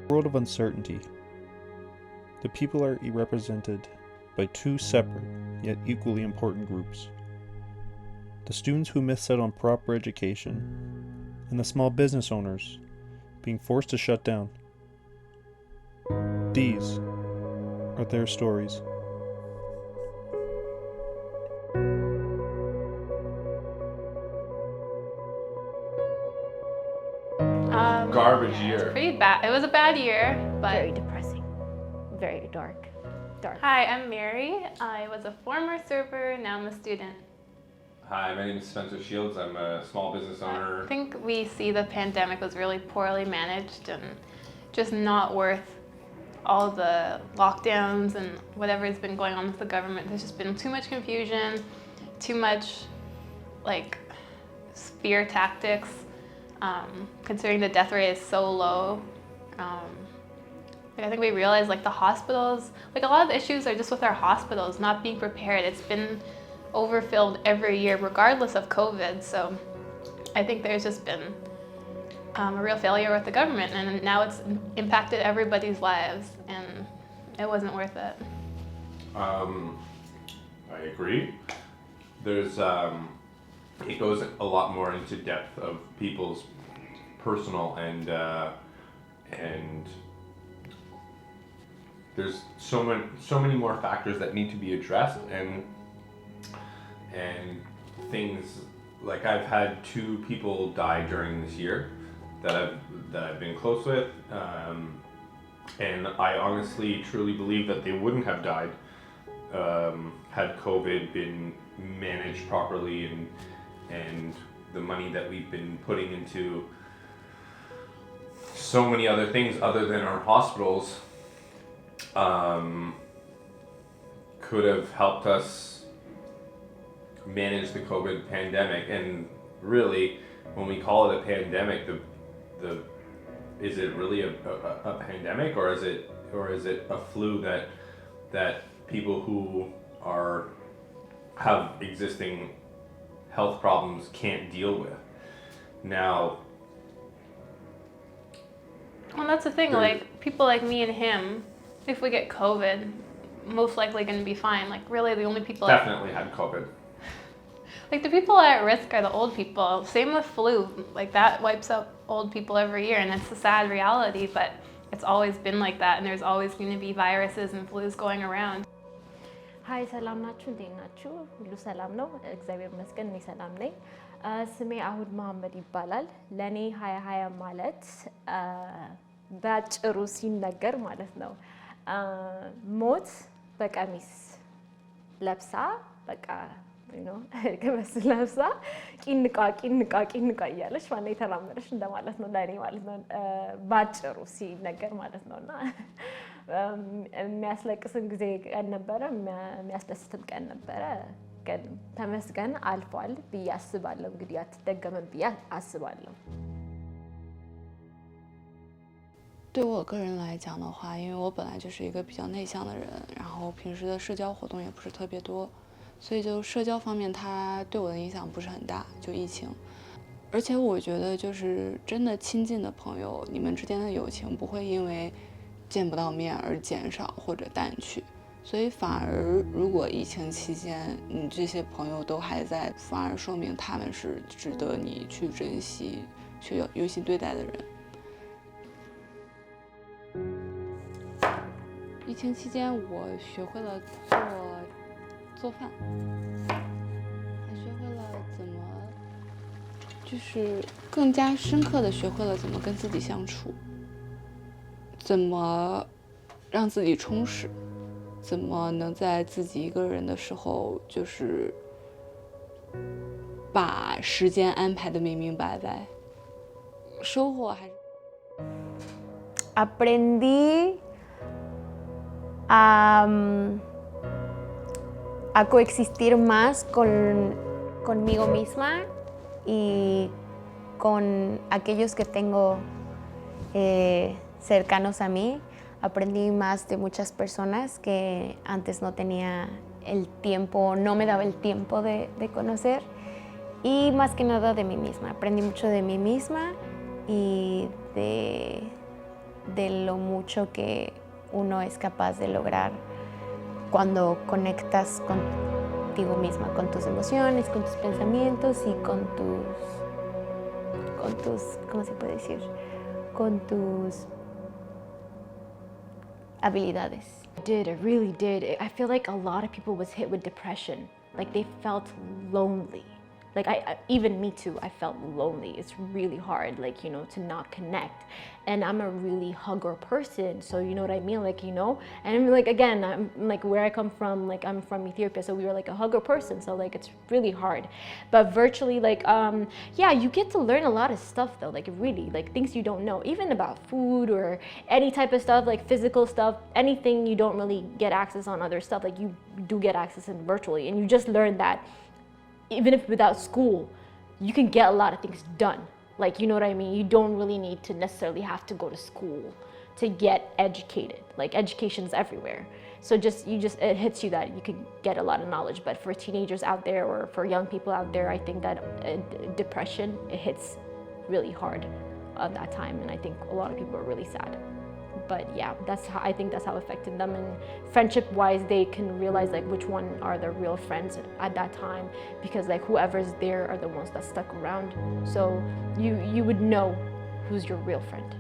World of uncertainty. The people are represented by two separate yet equally important groups: the students who miss out on proper education, and the small business owners being forced to shut down. These are their stories. Garbage year. It's pretty bad. It was a bad year, but Very depressing, very dark. Hi, I'm Mary. I was a former server, now I'm a student. Hi, my name is Spencer Shields. I'm a small business owner. I think we see the pandemic was really poorly managed and just not worth all the lockdowns and whatever has been going on with the government. There's just been too much confusion, too much fear tactics, considering the death rate is so low. I think we realized the hospitals, a lot of the issues are just with our hospitals not being prepared. It's been overfilled every year regardless of COVID. So I think there's just been a real failure with the government, and now it's impacted everybody's lives, and it wasn't worth it. I agree. There's it goes a lot more into depth of people's personal and there's so many more factors that need to be addressed, and things I've had 2 people die during this year that I've been close with, and I honestly truly believe that they wouldn't have died had COVID been managed properly, and the money that we've been putting into so many other things other than our hospitals could have helped us manage the COVID pandemic. And really, when we call it a pandemic, is it really a pandemic, or is it a flu that people who have existing health problems can't deal with? Now, well, that's the thing, people like me and him, if we get COVID, most likely going to be fine. Really the only people definitely had COVID. The people at risk are the old people. Same with flu. That wipes out old people every year, and it's a sad reality, but it's always been like that, and there's always going to be viruses and flus going around. ሀይ ሰላም ናችሁ? እንዴት ናችሁ? ሁሉ ሰላም ነው? እግዚአብሔር ይመስገን እኔ ሰላም ነኝ። ስሜ አሁድ መሐመድ ይባላል። ለኔ 2020 ማለት ባጭሩ ሲነገር ማለት ነው ሞት በቀሚስ ለብሳ ገበስ ለብሳ ቂንቃ እያለች ማለት የተራመደች እንደማለት ነው ለኔ ማለት ነው ባጭሩ ሲነገር ማለት ነውና የሚያስለቅስም ጊዜ ቀን ነበረ፣ የሚያስደስትም ቀን ነበረ። ግን ተመስገን አልፏል ብዬ አስባለሁ። እንግዲህ አትደገመም ብዬ አስባለሁ።对我个人来讲的话，因为我本来就是一个比较内向的人，然后平时的社交活动也不是特别多，所以就社交方面它对我的影响不是很大，就疫情。而且我觉得就是真的亲近的朋友，你们之间的友情不会因为见不到面而减少或者淡去，所以反而如果疫情期间你这些朋友都还在，反而说明他们是值得你去珍惜、去用心对待的人。疫情期间，我学会了做饭，还学会了怎么，就是更加深刻的学会了怎么跟自己相处，怎么让自己充实，怎么能在自己一个人的时候，就是把时间安排得明明白白。收获还是。Aprendí a coexistir más conmigo misma y con aquellos que tengo cercanos a mí. Aprendí más de muchas personas que antes no tenía el tiempo, no me daba el tiempo de conocer. Y más que nada de mí misma. Aprendí mucho de mí misma y de lo mucho que uno es capaz de lograr cuando conectas contigo misma, con tus emociones, con tus pensamientos y con tus, ¿cómo se puede decir? Con tus habilidades. It really did. I feel like a lot of people was hit with depression. Like they felt lonely. Like even me too, I felt lonely. It's really hard, like, you know, to not connect. And I'm a really hugger person, so you know what I mean? Like, you know, and like, again, I'm like where I come from, like I'm from Ethiopia, so we were like a hugger person, so like it's really hard. But virtually, like, yeah, you get to learn a lot of stuff though, like really, like things you don't know, even about food or any type of stuff, like physical stuff, anything you don't really get access on other stuff, like you do get access in virtually, and you just learn that even if without school, you can get a lot of things done. Like, you know what I mean? You don't really need to necessarily have to go to school to get educated. Like, education's everywhere. So it hits you that you can get a lot of knowledge. But for teenagers out there or for young people out there, I think that depression, it hits really hard at that time. And I think a lot of people are really sad. But yeah, I think that's how it affected them. And friendship-wise, they can realize like which one are their real friends at that time, because like whoever's there are the ones that stuck around. So you would know who's your real friend.